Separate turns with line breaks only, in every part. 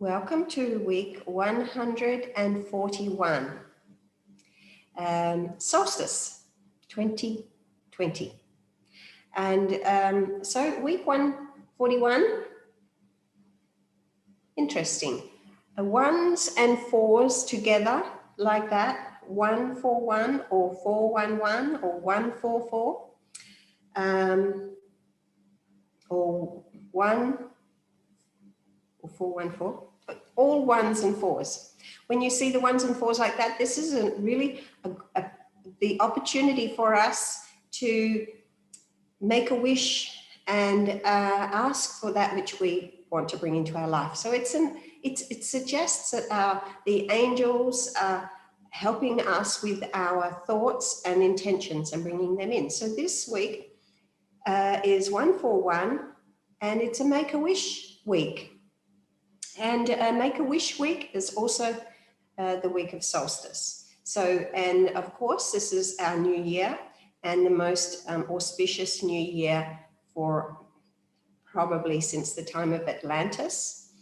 Welcome to week 141, Solstice 2020. And so week 141, interesting. Ones and fours together like that, 141 or 411 or 144, or 1 or 414. All ones and fours. When you see the ones and fours like that, this is really the opportunity for us to make a wish and ask for that which we want to bring into our life. So it suggests that the angels are helping us with our thoughts and intentions and bringing them in. So this week is 141, and it's a Make-A-Wish week. And Make-A-Wish week is also the week of solstice. So, and of course, this is our new year and the most auspicious new year for probably since the time of Atlantis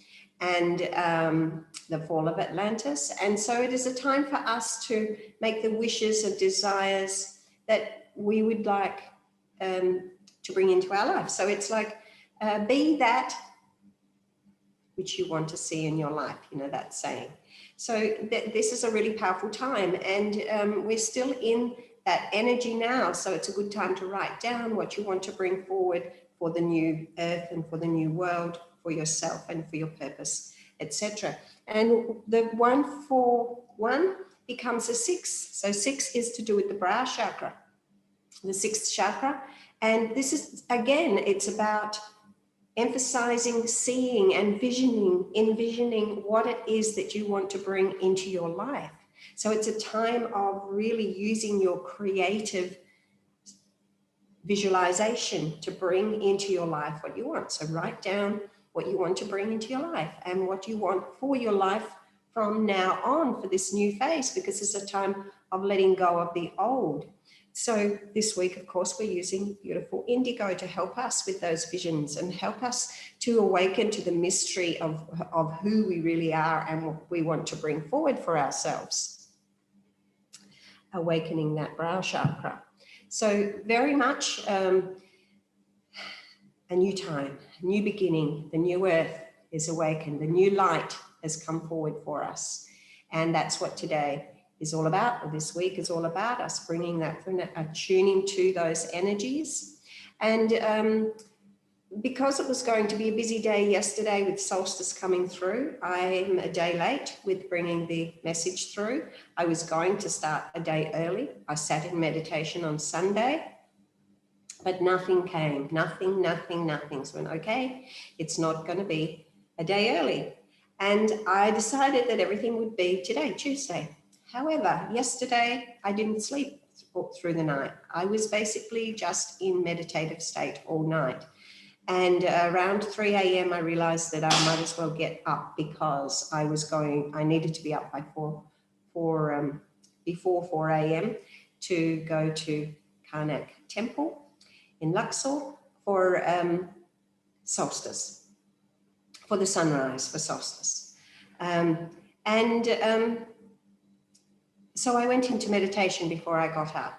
and the fall of Atlantis. And so it is a time for us to make the wishes and desires that we would like to bring into our life. So it's like, be that which you want to see in your life, you know, that saying. So this is a really powerful time, and we're still in that energy now. So it's a good time to write down what you want to bring forward for the new earth and for the new world, for yourself and for your purpose, etc. And the 141 becomes a 6. So 6 is to do with the brow chakra, the 6th chakra. And this is, again, it's about emphasizing, seeing and envisioning what it is that you want to bring into your life. So it's a time of really using your creative visualization to bring into your life what you want. So write down what you want to bring into your life and what you want for your life from now on for this new phase, because it's a time of letting go of the old. So this week, of course, we're using beautiful indigo to help us with those visions and help us to awaken to the mystery of who we really are and what we want to bring forward for ourselves. Awakening that brow chakra. So very much a new time, a new beginning. The new earth is awakened. The new light has come forward for us. And that's what today is all about, or this week is all about, us bringing that, attuning to those energies. And because it was going to be a busy day yesterday with solstice coming through, I'm a day late with bringing the message through. I was going to start a day early. I sat in meditation on Sunday, but nothing came, nothing. So I went, okay, it's not going to be a day early. And I decided that everything would be today, Tuesday. However, yesterday I didn't sleep through the night. I was basically just in meditative state all night. And around 3 a.m. I realized that I might as well get up, because I needed to be up by before 4 a.m. to go to Karnak Temple in Luxor for solstice, for the sunrise, for solstice. So I went into meditation before I got up,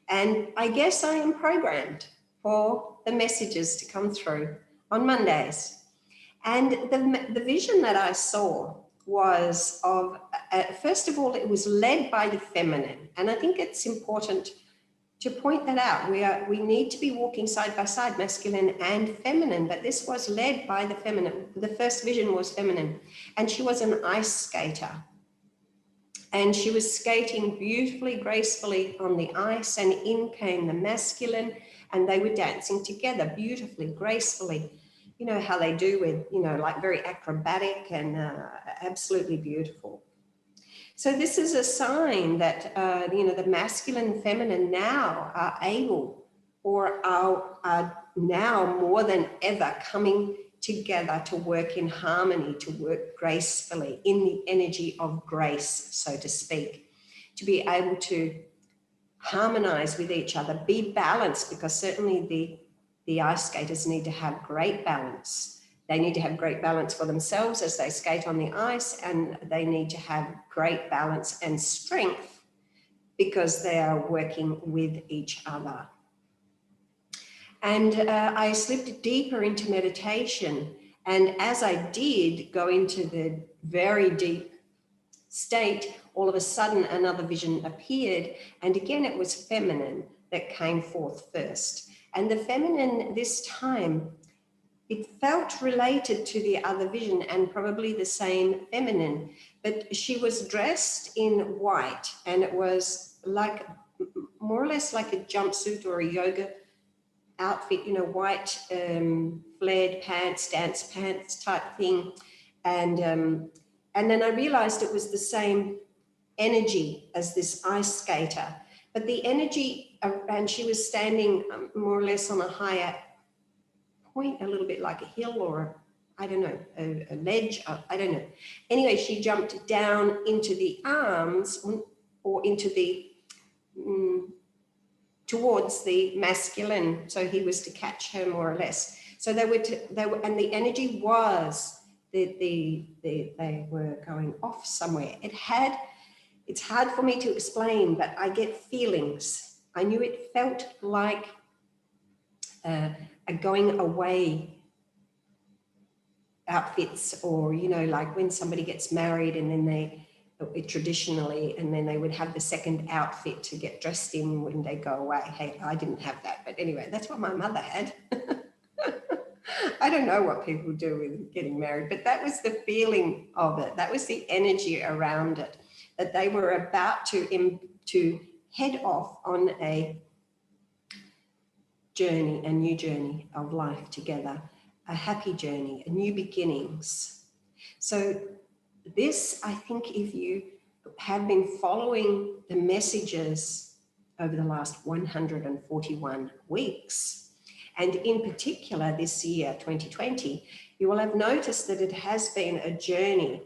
and I guess I am programmed for the messages to come through on Mondays. And the vision that I saw was of, first of all, it was led by the feminine. And I think it's important to point that out. We need to be walking side by side, masculine and feminine, but this was led by the feminine. The first vision was feminine, and she was an ice skater. And she was skating beautifully, gracefully on the ice, and in came the masculine, and they were dancing together beautifully, gracefully. You know how they do with, you know, like very acrobatic and absolutely beautiful. So this is a sign that, you know, the masculine and feminine now are able, or are now more than ever coming together to work in harmony, to work gracefully in the energy of grace, so to speak, to be able to harmonize with each other, be balanced, because certainly the ice skaters need to have great balance They need to have great balance for themselves as they skate on the ice, and they need to have great balance and strength because they are working with each other. And I slipped deeper into meditation. And as I did go into the very deep state, all of a sudden another vision appeared. And again, it was feminine that came forth first. And the feminine this time, it felt related to the other vision and probably the same feminine, but she was dressed in white, and it was like more or less like a jumpsuit or a yoga outfit, you know, white flared pants, dance pants type thing. And then I realized it was the same energy as this ice skater, but the energy, and she was standing more or less on a higher point, a little bit like a hill or I don't know, a ledge, I don't know. Anyway, she jumped down into the arms or into the, towards the masculine. So he was to catch her more or less. So they were, and the energy was that they were going off somewhere. It's hard for me to explain, but I get feelings. I knew it felt like a going away outfits, or, you know, like when somebody gets married and then traditionally, and then they would have the second outfit to get dressed in when they go away. Hey, I didn't have that, but anyway, that's what my mother had. I don't know what people do with getting married, but that was the feeling of it. That was the energy around it, that they were about to head off on a journey, a new journey of life together, a happy journey, a new beginnings. So this, I think, if you have been following the messages over the last 141 weeks, and in particular this year, 2020, you will have noticed that it has been a journey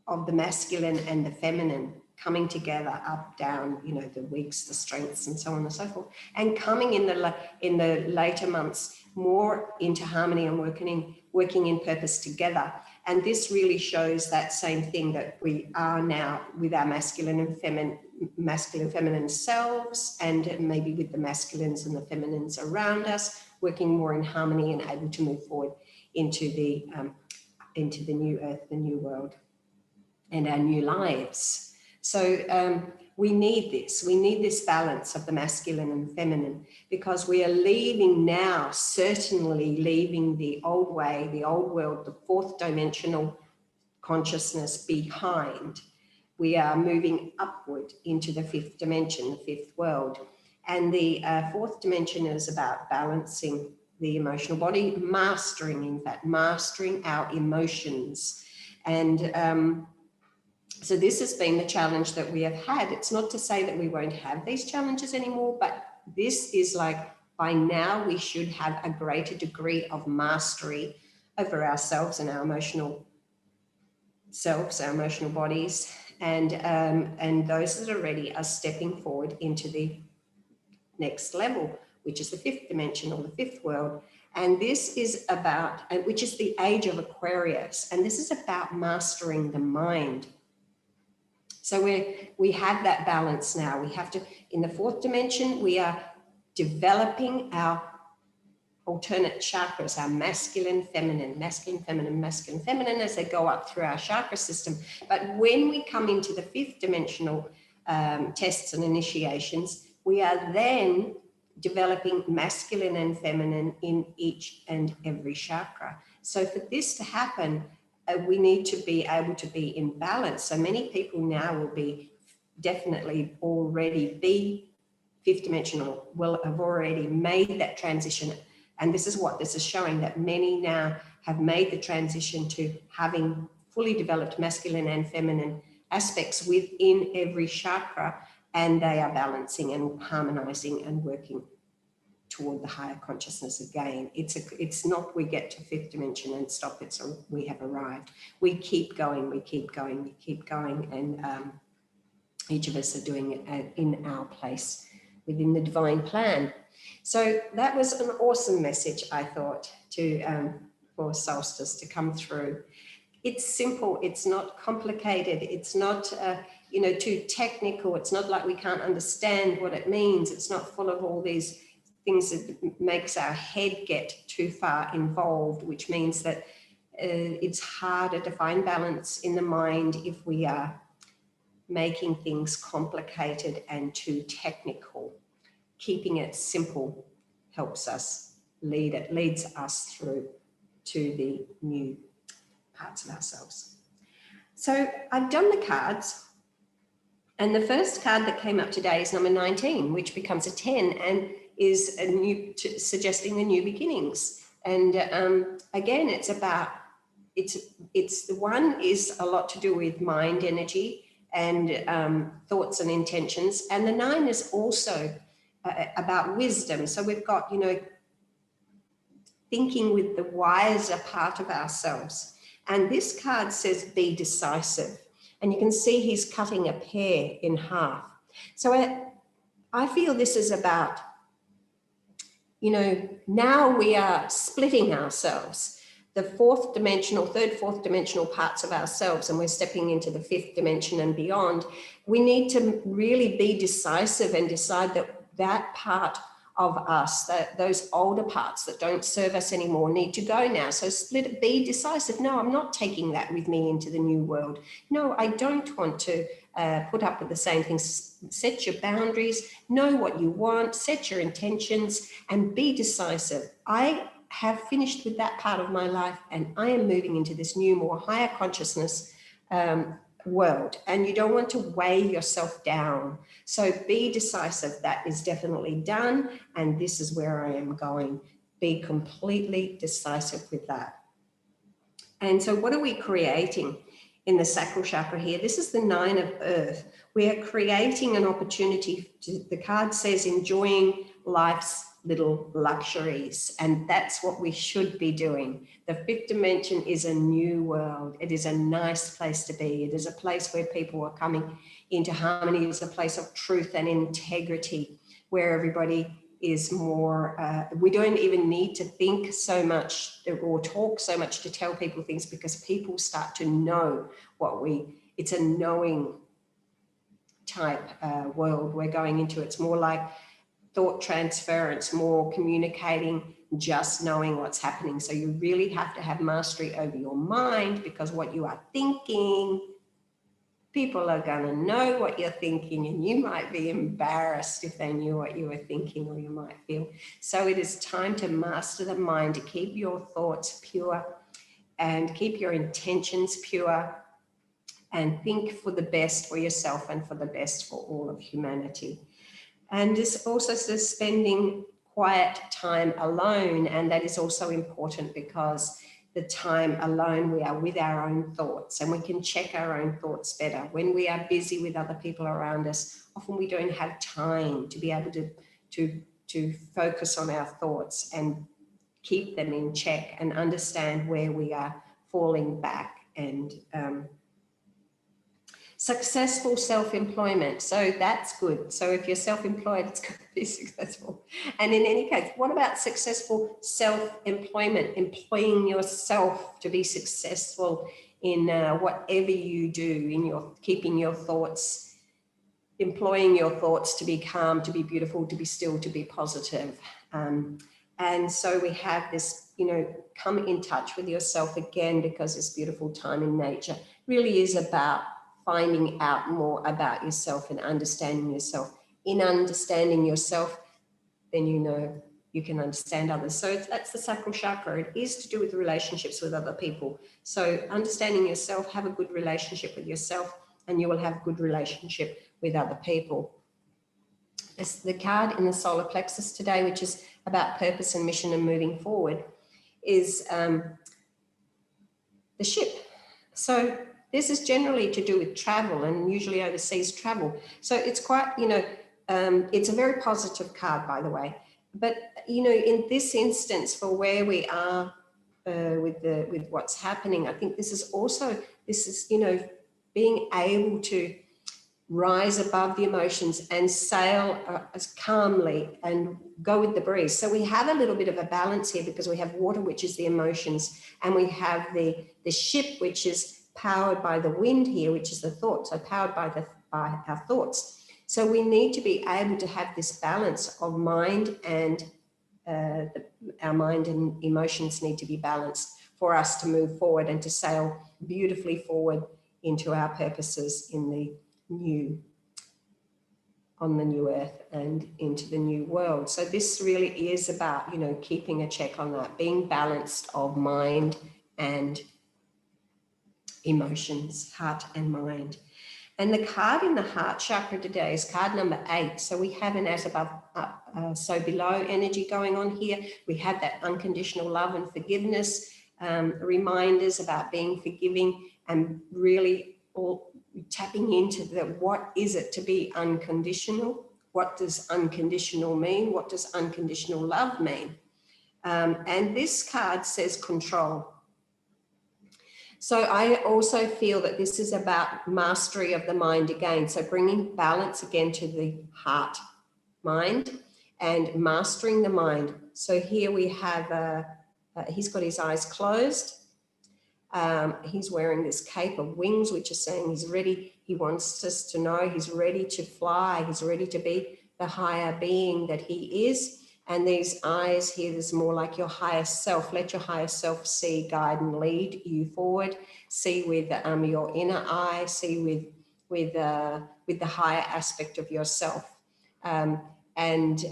of the masculine and the feminine coming together, up, down, you know, the weeks, the strengths, and so on and so forth, and coming in the later months more into harmony and working in purpose together. And this really shows that same thing, that we are now with our masculine and feminine selves, and maybe with the masculines and the feminines around us, working more in harmony and able to move forward into the new earth, the new world, and our new lives. So we need this balance of the masculine and feminine, because we are leaving now, certainly leaving the old way, the old world, the fourth dimensional consciousness behind. We are moving upward into the fifth dimension, the fifth world. And the fourth dimension is about balancing the emotional body, mastering our emotions. And so this has been the challenge that we have had. It's not to say that we won't have these challenges anymore, but this is like, by now we should have a greater degree of mastery over ourselves and our emotional selves, our emotional bodies, and those that are ready are stepping forward into the next level, which is the fifth dimension, or the fifth world. And this is about, which is the age of Aquarius, and this is about mastering the mind. So we have that balance now. We have to, in the fourth dimension, we are developing our alternate chakras, our masculine, feminine, masculine, feminine, masculine, feminine, as they go up through our chakra system. But when we come into the fifth dimensional tests and initiations, we are then developing masculine and feminine in each and every chakra. So for this to happen, we need to be able to be in balance. So many people now will be definitely already be fifth dimensional, will have already made that transition. And this is what this is showing, that many now have made the transition to having fully developed masculine and feminine aspects within every chakra, and they are balancing and harmonizing and working toward the higher consciousness again. It's not we get to fifth dimension and stop, it's we have arrived. We keep going, we keep going, we keep going, and each of us are doing it in our place within the divine plan. So that was an awesome message, I thought, for solstice to come through. It's simple, it's not complicated, it's not too technical, it's not like we can't understand what it means, it's not full of all these things that makes our head get too far involved, which means that it's harder to find balance in the mind if we are making things complicated and too technical. Keeping it simple helps us leads us through to the new parts of ourselves. So I've done the cards, and the first card that came up today is number 19, which becomes a 10 and is a new, suggesting the new beginnings. And again, it's about, it's the one is a lot to do with mind energy and thoughts and intentions. And the 9 is also about wisdom. So we've got, thinking with the wiser part of ourselves. And this card says, be decisive. And you can see he's cutting a pear in half. So I feel this is about, now we are splitting ourselves, the third, fourth dimensional parts of ourselves, and we're stepping into the 5th dimension and beyond. We need to really be decisive and decide that part of us, that those older parts that don't serve us anymore need to go now. So split it, be decisive. No, I'm not taking that with me into the new world. No, I don't want to put up with the same things. Set your boundaries, know what you want, set your intentions, and be decisive. I have finished with that part of my life, and I am moving into this new, more higher consciousness world, and you don't want to weigh yourself down. So be decisive. That is definitely done, and this is where I am going. Be completely decisive with that. And so what are we creating in the sacral chakra here? This is the 9 of earth. We are creating an opportunity to, the card says, enjoying life's little luxuries, and that's what we should be doing. The 5th dimension is a new world. It is a nice place to be. It is a place where people are coming into harmony. It's a place of truth and integrity, where everybody is more, we don't even need to think so much or talk so much to tell people things, because people start to know it's a knowing type world we're going into. It's more like thought transference, more communicating, just knowing what's happening. So you really have to have mastery over your mind, because what you are thinking, people are going to know what you're thinking, and you might be embarrassed if they knew what you were thinking, or you might feel. So it is time to master the mind, to keep your thoughts pure and keep your intentions pure, and think for the best for yourself and for the best for all of humanity. And this also says spending quiet time alone. And that is also important, because the time alone, we are with our own thoughts, and we can check our own thoughts better. When we are busy with other people around us, often we don't have time to be able to focus on our thoughts and keep them in check and understand where we are falling back. And successful self-employment. So that's good. So if you're self-employed, it's going to be successful. And in any case, what about successful self-employment? Employing yourself to be successful in whatever you do, in your keeping your thoughts, employing your thoughts to be calm, to be beautiful, to be still, to be positive. And so we have this, come in touch with yourself again, because this beautiful time in nature really is about finding out more about yourself and understanding yourself. In understanding yourself, then you can understand others. So that's the sacral chakra. It is to do with relationships with other people. So understanding yourself, have a good relationship with yourself, and you will have a good relationship with other people. This, the card in the solar plexus today, which is about purpose and mission and moving forward, is the ship. So this is generally to do with travel, and usually overseas travel. So it's quite, it's a very positive card, by the way. But, in this instance, for where we are with what's happening, I think this is, being able to rise above the emotions and sail as calmly and go with the breeze. So we have a little bit of a balance here because we have water, which is the emotions, and we have the ship, which is powered by the wind here, which is the thoughts, so powered by our thoughts. So we need to be able to have this balance of mind, and our mind and emotions need to be balanced for us to move forward and to sail beautifully forward into our purposes in the on the new earth and into the new world. So this really is about, you know, keeping a check on that, being balanced of mind and emotions, heart and mind. And the card in the heart chakra today is card number 8. So we have an as above, so below energy going on here. We have that unconditional love and forgiveness, reminders about being forgiving, and really all tapping into what is it to be unconditional? What does unconditional mean? What does unconditional love mean? And this card says control. So I also feel that this is about mastery of the mind again. So bringing balance again to the heart, mind, and mastering the mind. So here we have, he's got his eyes closed. He's wearing this cape of wings, which is saying he's ready. He wants us to know he's ready to fly. He's ready to be the higher being that he is. And these eyes here is more like your higher self. Let your higher self see, guide, and lead you forward. See with your inner eye. See with the higher aspect of yourself, and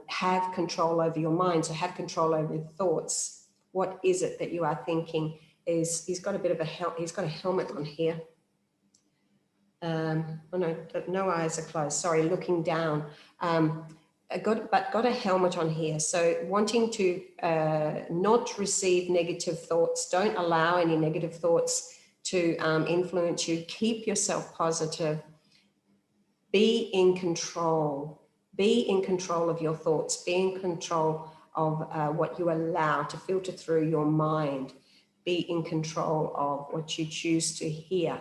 have control over your mind. So have control over your thoughts. What is it that you are thinking? He's got a bit of he's got a helmet on here. Oh no, no eyes are closed. Sorry, looking down. Got a helmet on here. So wanting to not receive negative thoughts. Don't allow any negative thoughts to influence you. Keep yourself positive. Be in control. Be in control of your thoughts. Be in control of what you allow to filter through your mind. Be in control of what you choose to hear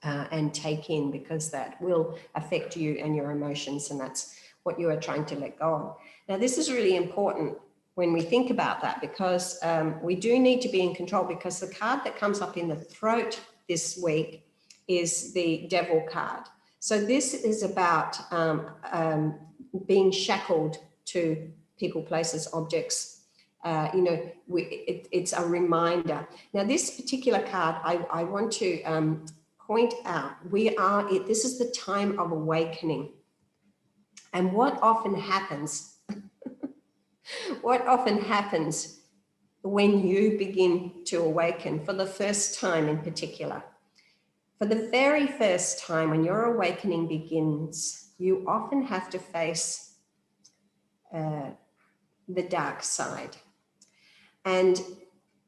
and take in, because that will affect you and your emotions, and that's what you are trying to let go of. Now, this is really important when we think about that, because we do need to be in control, because the card that comes up in the throat this week is the Devil card. So this is about being shackled to people, places, objects. You know, it's a reminder. Now, this particular card, I want to point out, this is the time of awakening. And what often happens, what often happens when you begin to awaken for the first time in particular? For the very first time when your awakening begins, you often have to face the dark side. And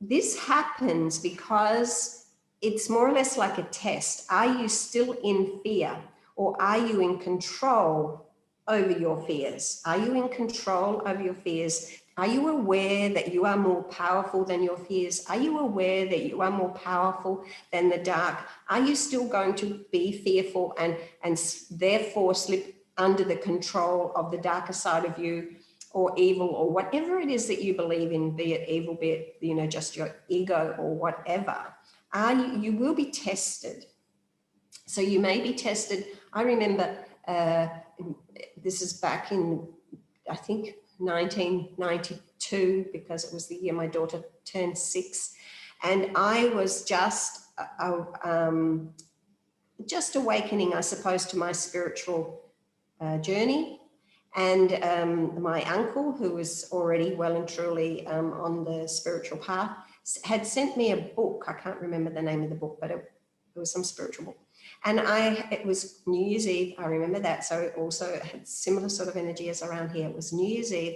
this happens because it's more or less like a test. Are you still in fear, or are you in control over your fears? Are you in control over your fears? Are you aware that you are more powerful than your fears? Are you aware that you are more powerful than the dark? Are you still going to be fearful and therefore slip under the control of the darker side of you, or evil, or whatever it is that you believe in, be it evil, be it, you know, just your ego or whatever? You will be tested. So you may be tested. I remember this is back in, I think, 1992, because it was the year my daughter turned 6. And I was just awakening, I suppose, to my spiritual journey. And my uncle, who was already well and truly on the spiritual path, had sent me a book. I can't remember the name of the book, but it was some spiritual book. And it was New Year's Eve. I remember that. So it also had similar sort of energy as around here. It was New Year's Eve.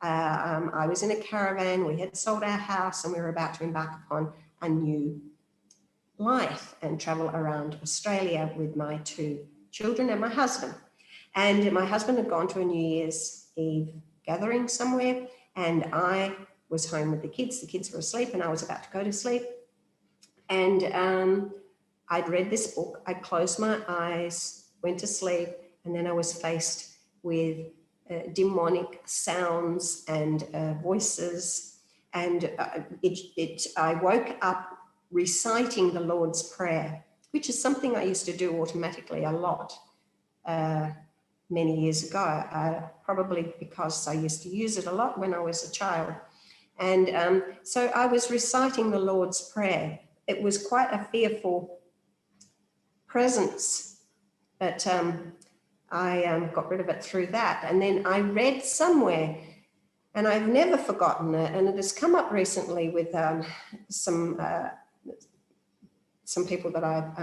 I was in a caravan. We had sold our house and we were about to embark upon a new life and travel around Australia with my 2 children and my husband. And my husband had gone to a New Year's Eve gathering somewhere, and I was home with the kids. The kids were asleep and I was about to go to sleep. And I'd read this book, I closed my eyes, went to sleep, and then I was faced with demonic sounds and voices. And I woke up reciting the Lord's Prayer, which is something I used to do automatically a lot many years ago, probably because I used to use it a lot when I was a child. And so I was reciting the Lord's Prayer. It was quite a fearful presence, but I got rid of it through that. And then I read somewhere, and I've never forgotten it, and it has come up recently with some people that are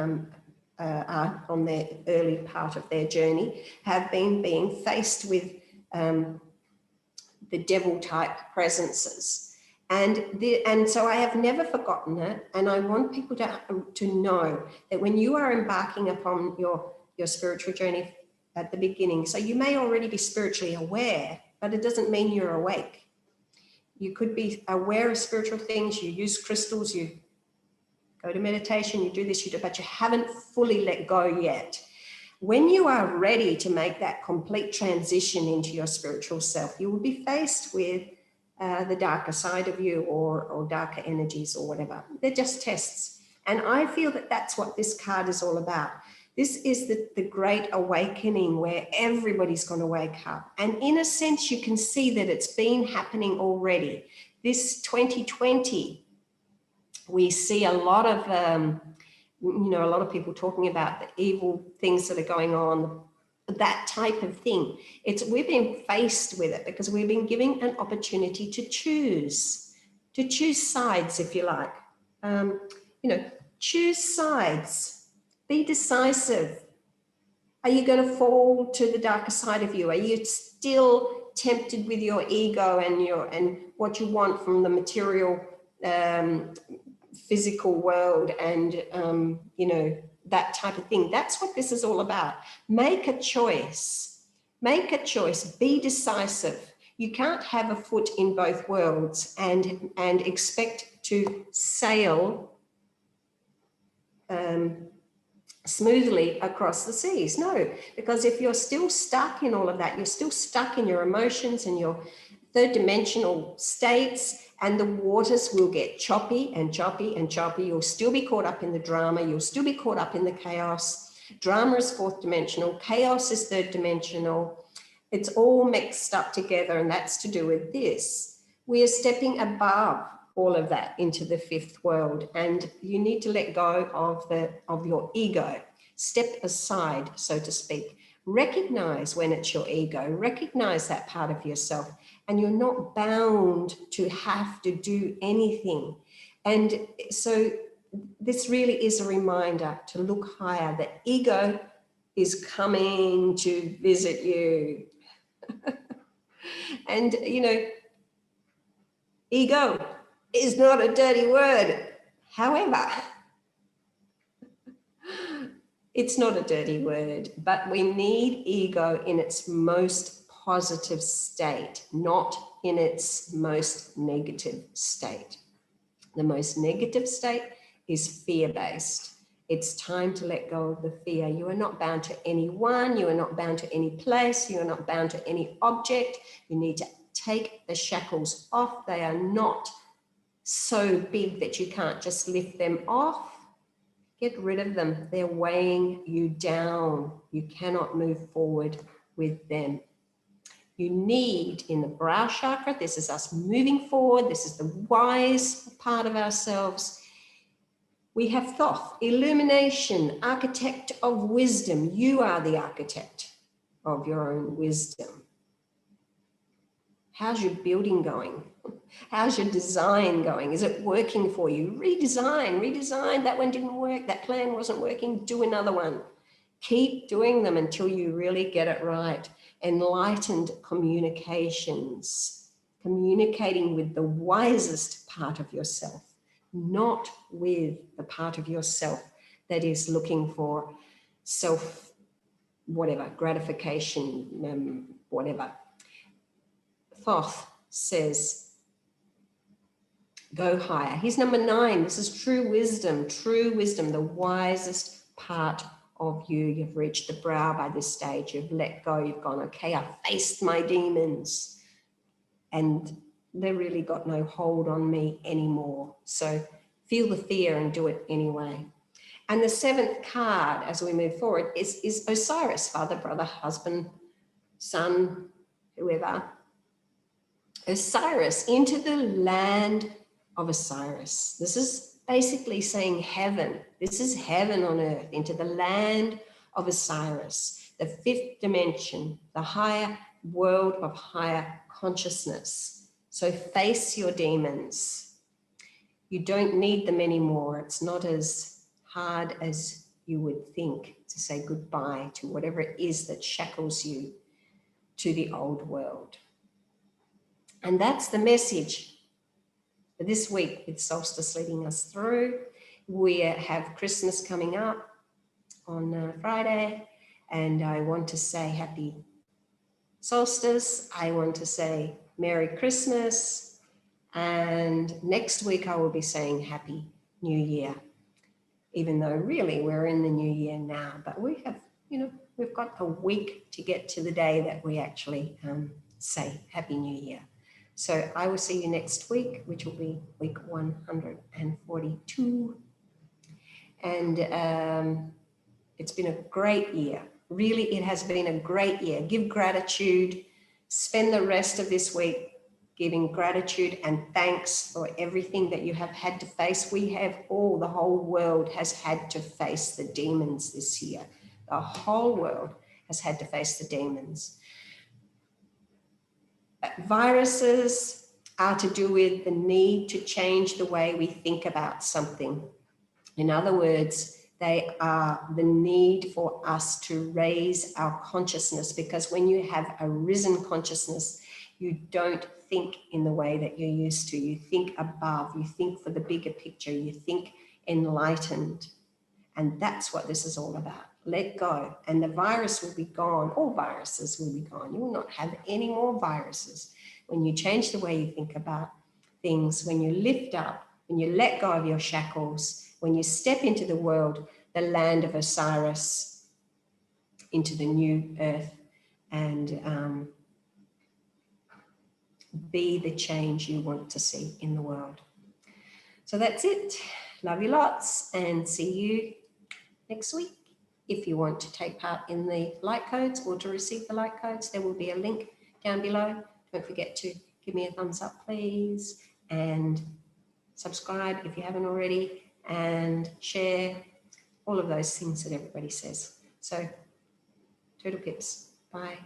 on their early part of their journey, have been being faced with the devil type presences. And so I have never forgotten it. And I want people to know that when you are embarking upon your spiritual journey at the beginning, so you may already be spiritually aware, but it doesn't mean you're awake. You could be aware of spiritual things, you use crystals, you go to meditation, you do this, you do, but you haven't fully let go yet. When you are ready to make that complete transition into your spiritual self, you will be faced with the darker side of you or darker energies or whatever. They're just tests. And I feel that that's what this card is all about. This is the great awakening where everybody's going to wake up. And in a sense, you can see that it's been happening already. This 2020, we see a lot of, a lot of people talking about the evil things that are going on, that type of thing. We've been faced with it because we've been given an opportunity to choose sides, if you like. Choose sides. Be decisive. Are you going to fall to the darker side of you? Are you still tempted with your ego and what you want from the material, physical world and that type of thing? That's what this is all about. Make a choice. Make a choice. Be decisive. You can't have a foot in both worlds and expect to sail smoothly across the seas. No, because if you're still stuck in all of that, you're still stuck in your emotions and your third dimensional states, and the waters will get choppy and choppy and choppy. You'll still be caught up in the drama. You'll still be caught up in the chaos. Drama is fourth dimensional. Chaos is third dimensional. It's all mixed up together, and that's to do with this. We are stepping above all of that into the fifth world, and you need to let go of your ego. Step aside, so to speak. Recognize when it's your ego. Recognize that part of yourself. And you're not bound to have to do anything. And so this really is a reminder to look higher, that ego is coming to visit you. And, ego is not a dirty word. However, it's not a dirty word, but we need ego in its most positive state, not in its most negative state. The most negative state is fear-based. It's time to let go of the fear. You are not bound to anyone. You are not bound to any place. You are not bound to any object. You need to take the shackles off. They are not so big that you can't just lift them off. Get rid of them. They're weighing you down. You cannot move forward with them. You need, in the brow chakra, this is us moving forward. This is the wise part of ourselves. We have Thoth, illumination, architect of wisdom. You are the architect of your own wisdom. How's your building going? How's your design going? Is it working for you? Redesign. That one didn't work. That plan wasn't working. Do another one. Keep doing them until you really get it right. Enlightened communications, communicating with the wisest part of yourself, not with the part of yourself that is looking for gratification, whatever. Thoth says, Go higher. Here's number 9. This is true wisdom, the wisest part of you. You've reached the brow by this stage. You've let go. You've gone, okay, I've faced my demons and they really got no hold on me anymore. So feel the fear and do it anyway. And the 7th card as we move forward is Osiris, father, brother, husband, son, whoever. Osiris, into the land of Osiris. This is basically saying heaven. This is heaven on earth, into the land of Osiris, the 5th dimension, the higher world of higher consciousness. So face your demons. You don't need them anymore. It's not as hard as you would think to say goodbye to whatever it is that shackles you to the old world. And that's the message for this week with Solstice leading us through. We have Christmas coming up on Friday, and I want to say happy Solstice. I want to say Merry Christmas. And next week I will be saying Happy New Year, even though really we're in the new year now. But we have, we've got a week to get to the day that we actually say Happy New Year. So I will see you next week, which will be week 142. And it's been a great year. Really, it has been a great year. Give gratitude. Spend the rest of this week giving gratitude and thanks for everything that you have had to face. The whole world has had to face the demons this year. The whole world has had to face the demons. Viruses are to do with the need to change the way we think about something. In other words, they are the need for us to raise our consciousness, because when you have a risen consciousness, you don't think in the way that you're used to. You think above, you think for the bigger picture, you think enlightened. And that's what this is all about. Let go. And the virus will be gone. All viruses will be gone. You will not have any more viruses. When you change the way you think about things, when you lift up, when you let go of your shackles, when you step into the world, the land of Osiris, into the new earth, and be the change you want to see in the world. So that's it. Love you lots and see you next week. If you want to take part in the light codes or to receive the light codes, there will be a link down below. Don't forget to give me a thumbs up, please, and subscribe if you haven't already, and share, all of those things that everybody says. So, Turtle Pips, bye.